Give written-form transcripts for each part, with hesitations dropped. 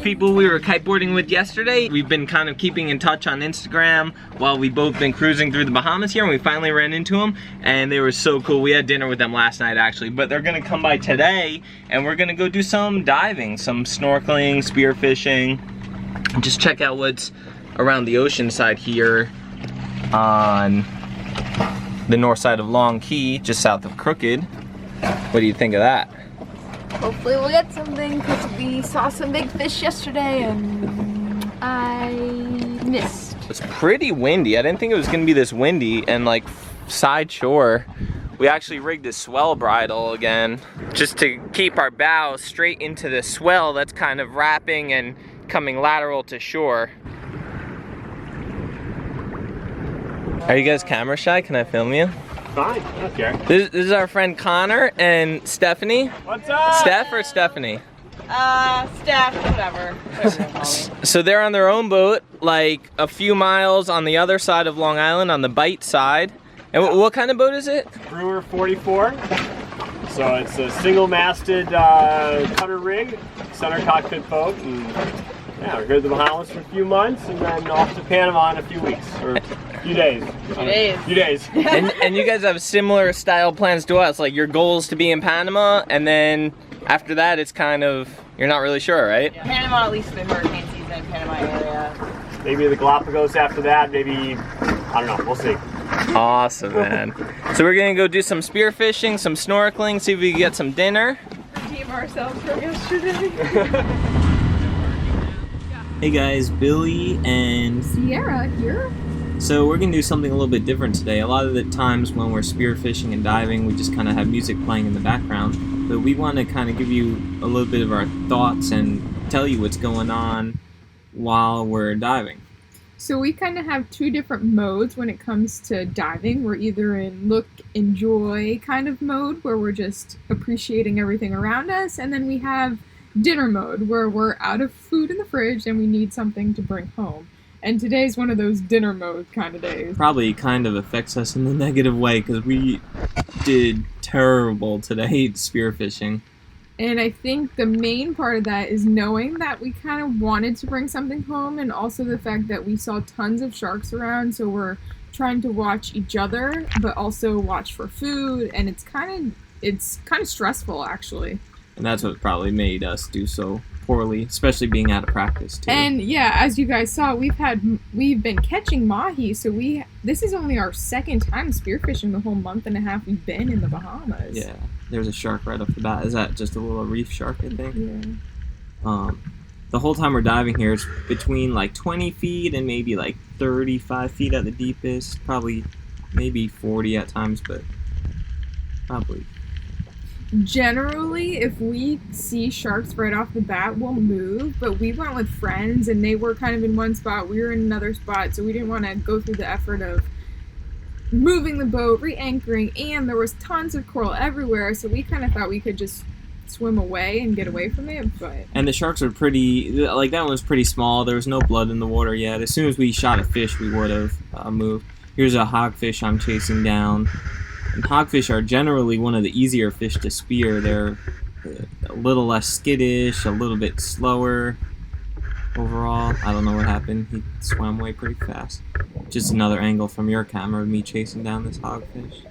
people we were kiteboarding with yesterday. We've been kind of keeping in touch on Instagram while we've both been cruising through the Bahamas here, and we finally ran into them, and they were so cool. We had dinner with them last night actually, but they're gonna come by today, and we're gonna go do some diving, some snorkeling, spearfishing, and just check out what's around the ocean side here on the north side of Long Key, just south of Crooked. What do you think of that? Hopefully we'll get something, because we saw some big fish yesterday and I missed. It's pretty windy. I didn't think it was gonna be this windy, and like side shore, we actually rigged a swell bridle again, just to keep our bow straight into the swell that's kind of wrapping and coming lateral to shore. Are you guys camera shy? Can I film you? Fine, I don't care. This is our friend Connor and Stephanie. What's up? Steph or Stephanie? Steph, whatever they call me. So they're on their own boat, like a few miles on the other side of Long Island, on the Bight side. And what kind of boat is it? Brewer 44. So it's a single-masted cutter rig, center cockpit boat, and yeah, we're here to the Bahamas for a few months, and then off to Panama in a few weeks, or a few days. Few days. And you guys have similar style plans to us, like your goal is to be in Panama, and then after that it's kind of, you're not really sure, right? Yeah. Panama, at least the hurricane season, Panama area. Maybe the Galapagos after that, maybe, I don't know, we'll see. Awesome, man. So we're gonna go do some spearfishing, some snorkeling, see if we can get some dinner. Redeem ourselves from yesterday. Hey guys, Billy and Sierra here. So we're gonna do something a little bit different today. A lot of the times when we're spearfishing and diving, we just kind of have music playing in the background. But we want to kind of give you a little bit of our thoughts and tell you what's going on while we're diving. So we kind of have two different modes when it comes to diving. We're either in look, enjoy kind of mode, where we're just appreciating everything around us, and then we have dinner mode, where we're out of food in the fridge and we need something to bring home. And today's one of those dinner mode kind of days. Probably kind of affects us in a negative way, because we did terrible today spearfishing. And I think the main part of that is knowing that we kind of wanted to bring something home, and also the fact that we saw tons of sharks around, so we're trying to watch each other, but also watch for food, and it's kind of stressful actually. And that's what probably made us do so poorly, especially being out of practice too. And yeah, as you guys saw, we've been catching mahi, so this is only our second time spearfishing the whole month and a half we've been in the Bahamas. Yeah, there's a shark right off the bat. Is that just a little reef shark, I think? Yeah. The whole time we're diving here, it's between like 20 feet and maybe like 35 feet at the deepest, probably maybe 40 at times, but probably. Generally, if we see sharks right off the bat, we'll move, but we went with friends and they were kind of in one spot, we were in another spot, so we didn't want to go through the effort of moving the boat, re-anchoring, and there was tons of coral everywhere, so we kind of thought we could just swim away and get away from it. And the sharks are pretty, like that one was pretty small, there was no blood in the water yet. As soon as we shot a fish, we would have moved. Here's a hogfish I'm chasing down. And hogfish are generally one of the easier fish to spear. They're a little less skittish, a little bit slower overall. I don't know what happened. He swam away pretty fast. Just another angle from your camera of me chasing down this hogfish.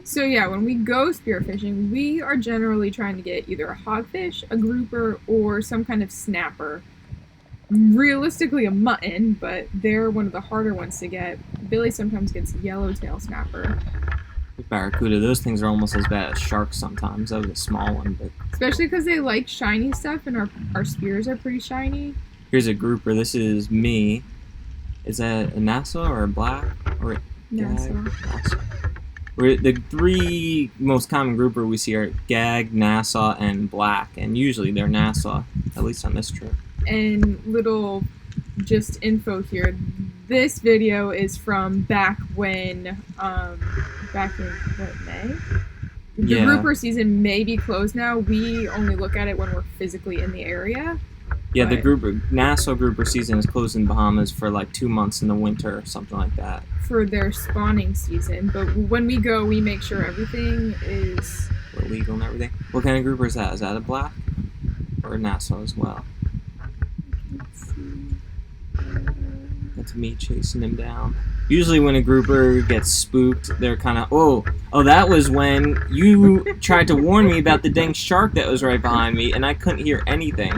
So yeah, when we go spearfishing, we are generally trying to get either a hogfish, a grouper, or some kind of snapper. Realistically a mutton, but they're one of the harder ones to get. Billy sometimes gets yellowtail snapper. Barracuda, those things are almost as bad as sharks sometimes. That was a small one, but especially because they like shiny stuff, and our spears are pretty shiny. Here's a grouper. This is me. Is that a Nassau or a black or a Nassau? The three most common grouper we see are gag, Nassau, and black, and usually they're Nassau, at least on this trip. And little just info here, this video is from back when back in May? The grouper season may be closed now. We only look at it when we're physically in the area. Yeah, the Nassau grouper season is closed in Bahamas for like 2 months in the winter or something like that. For their spawning season, but when we go, we make sure everything is legal and everything. What kind of grouper is that? Is that a black? Or Nassau as well. That's me chasing him down. Usually when a grouper gets spooked, they're kind of, oh, that was when you tried to warn me about the dang shark that was right behind me, and I couldn't hear anything.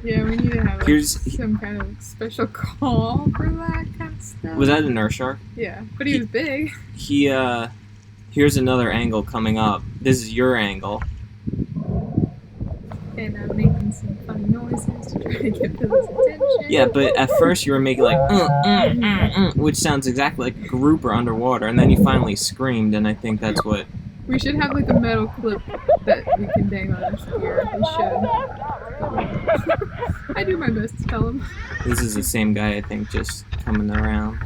Yeah, we need to have like, some kind of special call for that kind of stuff. Was that a nurse shark? Yeah, but he was big. Here's another angle coming up. This is your angle. And I'm making some funny noises to try to get Billy's attention. Yeah, but at first you were making like, which sounds exactly like a grouper underwater, and then you finally screamed, and I think that's what... We should have like a metal clip that we can bang on our spear. We should. I do my best to tell him. This is the same guy, I think, just coming around.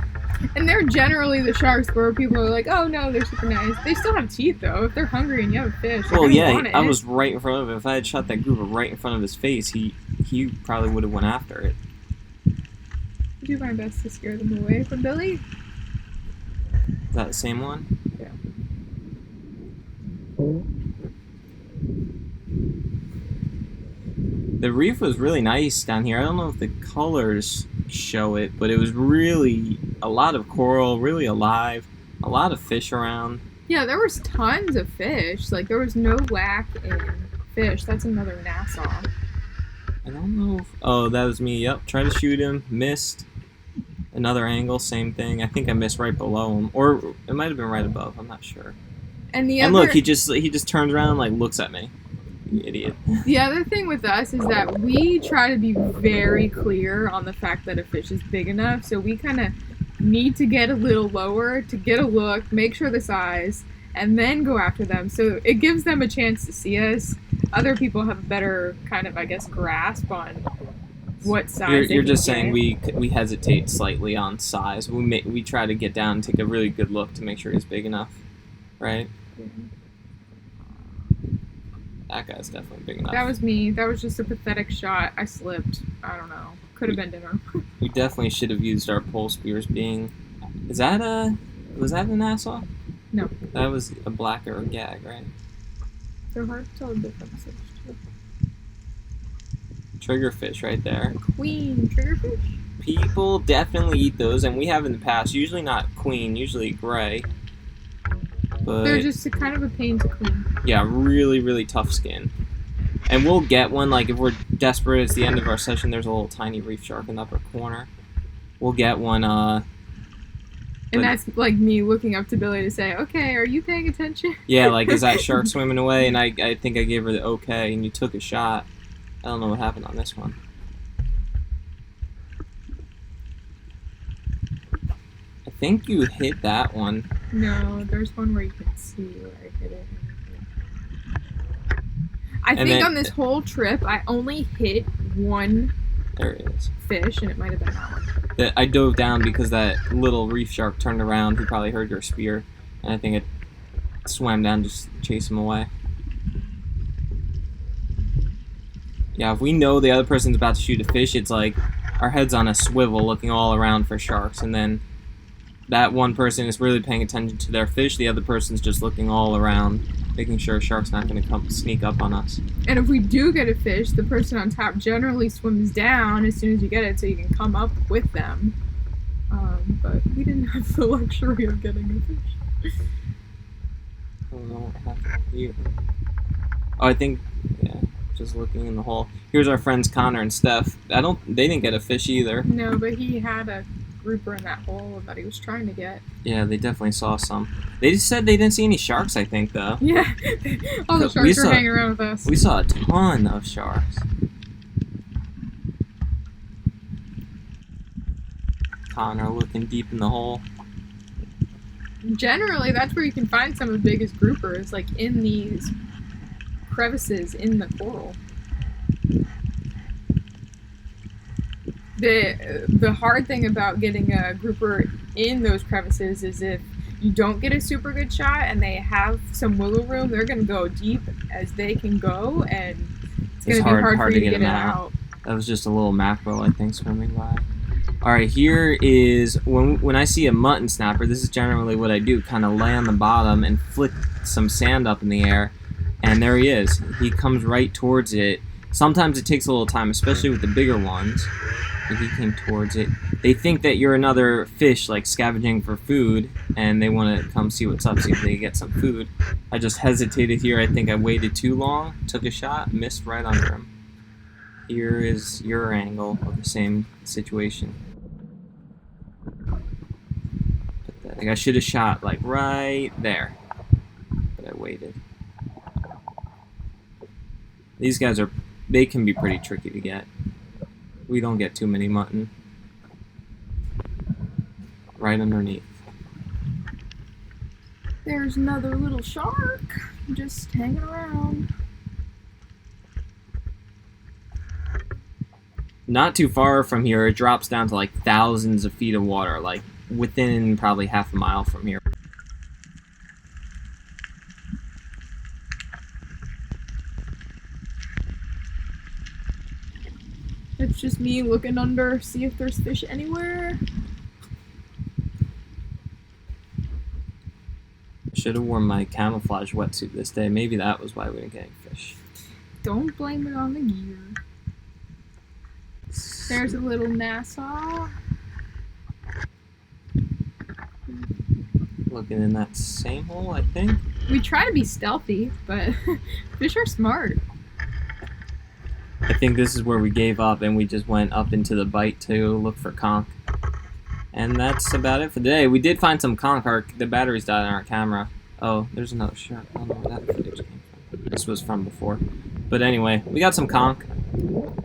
And they're generally the sharks where people are like, oh no, they're super nice. They still have teeth though. If they're hungry and you have a fish, well, yeah, I was right in front of him. If I had shot that grouper right in front of his face, he probably would have went after it. I do my best to scare them away from Billy. Is that the same one? Yeah. The reef was really nice down here. I don't know if the colors show it, but it was really a lot of coral, really alive, a lot of fish around. Yeah, there was tons of fish. Like, there was no lack in fish. That's another Nassau. I don't know if... Oh, that was me. Yep, tried to shoot him, missed. Another angle, same thing. I think I missed right below him. Or it might have been right above, I'm not sure. And look, he just turns around and like looks at me. You idiot. The other thing with us is that we try to be very clear on the fact that a fish is big enough, so we kind of need to get a little lower to get a look, make sure the size, and then go after them. So it gives them a chance to see us. Other people have a better kind of, I guess, grasp on what size. You're just saying we hesitate slightly on size. We try to get down and take a really good look to make sure he's big enough, right? Yeah. That guy's definitely big enough. That was me. That was just a pathetic shot. I slipped. I don't know. Could have been dinner. We definitely should have used our pole spears being... Was that a Nassau? No. That was a black or a gag, right? They're hard to tell the difference. Triggerfish right there. Queen triggerfish? People definitely eat those, and we have in the past. Usually not queen, usually gray. But they're just kind of a pain to clean. Yeah, really, really tough skin. And we'll get one, like if we're desperate, it's the end of our session, there's a little tiny reef shark in the upper corner. We'll get one, and that's like me looking up to Billy to say, okay, are you paying attention? Yeah, like, is that shark swimming away? And I think I gave her the okay, and you took a shot. I don't know what happened on this one. I think you hit that one. No, there's one where you can see where I hit it. I think on this whole trip, I only hit one there it is. Fish, and it might have been that one. I dove down because that little reef shark turned around. He probably heard your spear, and I think it swam down to just chase him away. Yeah, if we know the other person's about to shoot a fish, it's like our head's on a swivel looking all around for sharks, and then that one person is really paying attention to their fish, the other person's just looking all around, making sure a shark's not going to come sneak up on us. And if we do get a fish, the person on top generally swims down as soon as you get it so you can come up with them. But we didn't have the luxury of getting a fish. I don't know what happened here. Oh, I think, yeah, just looking in the hole. Here's our friends Connor and Steph. They didn't get a fish either. No, but he had a grouper in that hole that he was trying to get. Yeah, they definitely saw some. They just said they didn't see any sharks, I think, though. Yeah, all the sharks are hanging around with us. We saw a ton of sharks. Connor looking deep in the hole. Generally, that's where you can find some of the biggest groupers, like in these crevices in the coral. The hard thing about getting a grouper in those crevices is if you don't get a super good shot and they have some wiggle room, they're going to go deep as they can go, and it's going to be hard for you to get it out. That was just a little mackerel, I think, swimming by. Alright, here is, when I see a mutton snapper, this is generally what I do, kind of lay on the bottom and flick some sand up in the air, and there he is. He comes right towards it, Sometimes it takes a little time, especially with the bigger ones. If he came towards it, they think that you're another fish, like scavenging for food, and they want to come see what's up, see if they get some food. I just hesitated here. I think I waited too long, took a shot, missed right under him. Here is your angle of the same situation. Pathetic. I should have shot like right there, but I waited. These guys they can be pretty tricky to get. We don't get too many mutton. Right underneath. There's another little shark just hanging around. Not too far from here, it drops down to like thousands of feet of water, like within probably half a mile from here. It's just me looking under, see if there's fish anywhere. Should have worn my camouflage wetsuit this day. Maybe that was why we didn't get any fish. Don't blame it on the gear. There's a little Nassau. Looking in that same hole, I think. We try to be stealthy, but fish are smart. I think this is where we gave up and we just went up into the bight to look for conch. And that's about it for today. We did find some conch. The batteries died on our camera. Oh, there's another shark. I don't know where that footage came from. This was from before. But anyway, we got some conch.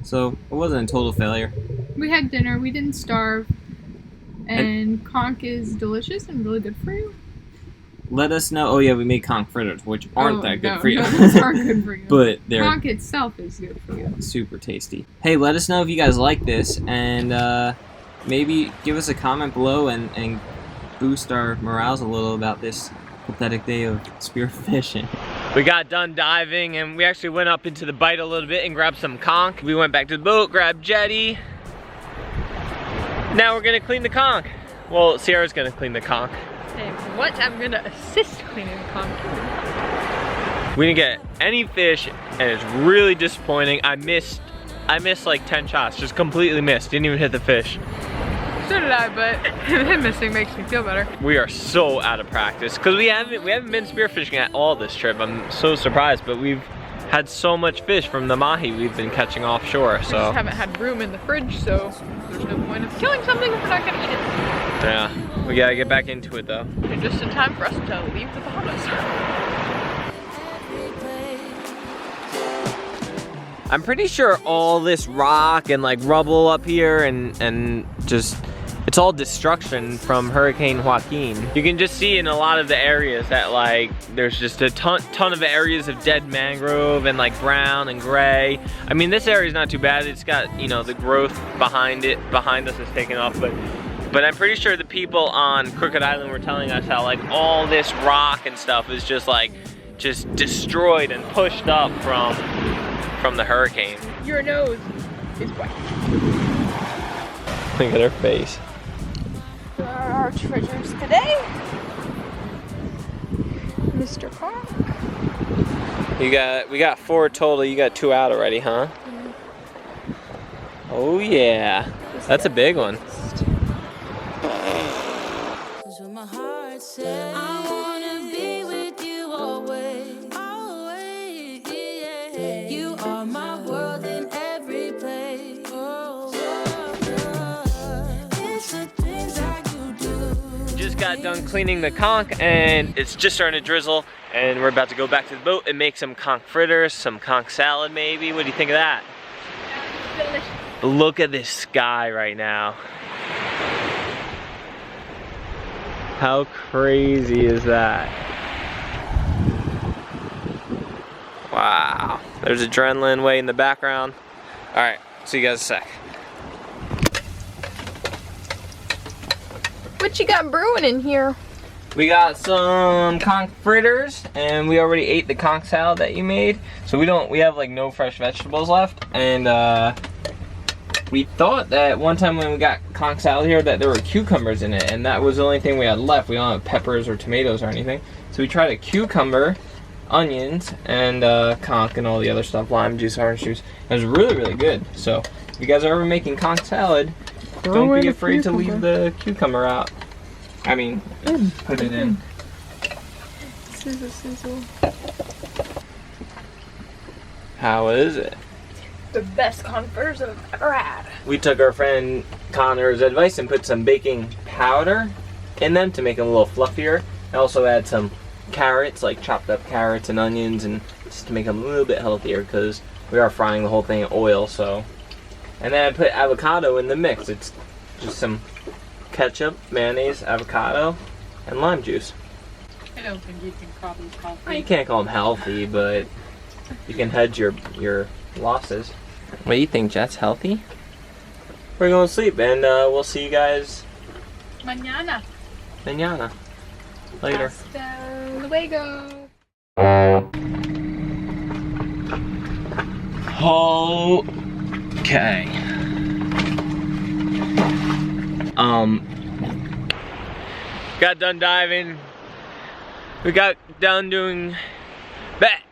So it wasn't a total failure. We had dinner, we didn't starve, and conch is delicious and really good for you. Let us know. Oh yeah, we made conch fritters, which aren't that good for you. No, those aren't good for you. But they're conch itself is good for you. super tasty. Hey, let us know if you guys like this, and maybe give us a comment below and boost our morals a little about this pathetic day of spearfishing. We got done diving and we actually went up into the bight a little bit and grabbed some conch. We went back to the boat, grabbed jetty. Now we're gonna clean the conch. Well, Sierra's gonna clean the conch. And what? I'm gonna assist cleaning the conch. We didn't get any fish and it's really disappointing. I missed like 10 shots, just completely missed, didn't even hit the fish. So did I, but him missing makes me feel better. We are so out of practice because we haven't been spearfishing at all this trip. I'm so surprised, but we've had so much fish from the mahi we've been catching offshore. So We just haven't had room in the fridge, so there's no point of killing something if we're not gonna eat it. yeah, we gotta get back into it though. And just in time for us to leave the Bahamas. I'm pretty sure all this rock and like rubble up here and just it's all destruction from Hurricane Joaquin. You can just see in a lot of the areas that like there's just a ton of areas of dead mangrove and like brown and gray. I mean, this area is not too bad. It's got, you know, the growth behind us is taken off, but I'm pretty sure the people on Crooked Island were telling us how like all this rock and stuff is just like destroyed and pushed up from the hurricane. Your nose is white. Look at her face. There are our treasures today. Mr. Conch. We got 4 total. You got 2 out already, huh? Yeah. Oh yeah, that's a big one. Got done cleaning the conch and it's just starting to drizzle and we're about to go back to the boat and make some conch fritters, some conch salad maybe. What do you think of that? Delicious. Look at this sky right now. How crazy is that? Wow. There's adrenaline way in the background. All right, see you guys in a sec. What you got brewing in here? We got some conch fritters and we already ate the conch salad that you made. So we have like no fresh vegetables left. And we thought that one time when we got conch salad here that there were cucumbers in it and that was the only thing we had left. We don't have peppers or tomatoes or anything. So we tried a cucumber onions and conch and all the other stuff, lime juice, orange juice. It was really, really good. So if you guys are ever making conch salad, don't be afraid to leave the cucumber out. I mean, put it in. Sizzle, sizzle. How is it? The best confers I've ever had. We took our friend Connor's advice and put some baking powder in them to make them a little fluffier. I also add some carrots, like chopped up carrots and onions, and just to make them a little bit healthier because we are frying the whole thing in oil. So, and then I put avocado in the mix. It's just some ketchup, mayonnaise, avocado, and lime juice. I don't think you can call these healthy. Well, you can't call them healthy, but you can hedge your losses. What do you think, Jets? Healthy? We're going to sleep, and we'll see you guys Mañana. mañana. Later. Hasta luego. Okay. Got done diving. We got done doing bat.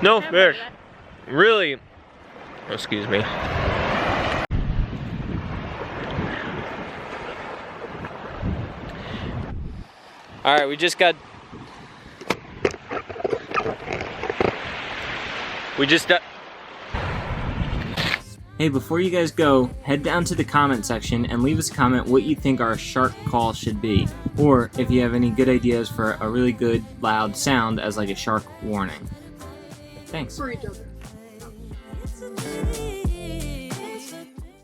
No fish. Really. Oh, excuse me. Alright, we just got Hey, before you guys go, head down to the comment section and leave us a comment what you think our shark call should be. Or if you have any good ideas for a really good loud sound as like a shark warning. Thanks. For each other.